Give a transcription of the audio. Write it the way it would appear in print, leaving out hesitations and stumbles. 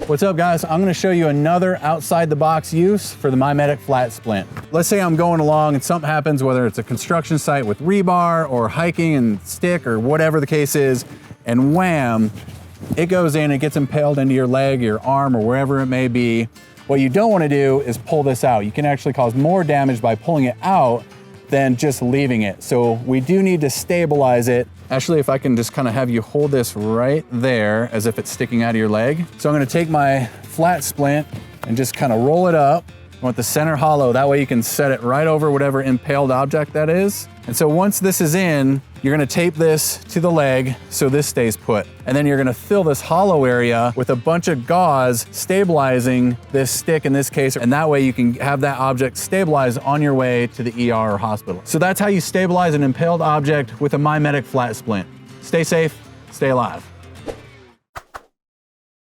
What's up guys? I'm gonna show you another outside the box use for the MyMedic flat splint. Let's say I'm going along and something happens, whether it's a construction site with rebar or hiking and stick or whatever the case is, and wham, it goes in, it gets impaled into your leg, your arm, or wherever it may be. What you don't wanna do is pull this out. You can actually cause more damage by pulling it out than just leaving it. So we do need to stabilize it. Actually, if I can just kind of have you hold this right there as if it's sticking out of your leg. So I'm gonna take my flat splint and just kind of roll it up. I want the center hollow, that way you can set it right over whatever impaled object that is. And so once this is in, you're gonna tape this to the leg so this stays put. And then you're gonna fill this hollow area with a bunch of gauze stabilizing this stick in this case, and that way you can have that object stabilized on your way to the ER or hospital. So that's how you stabilize an impaled object with a MyMedic flat splint. Stay safe, stay alive.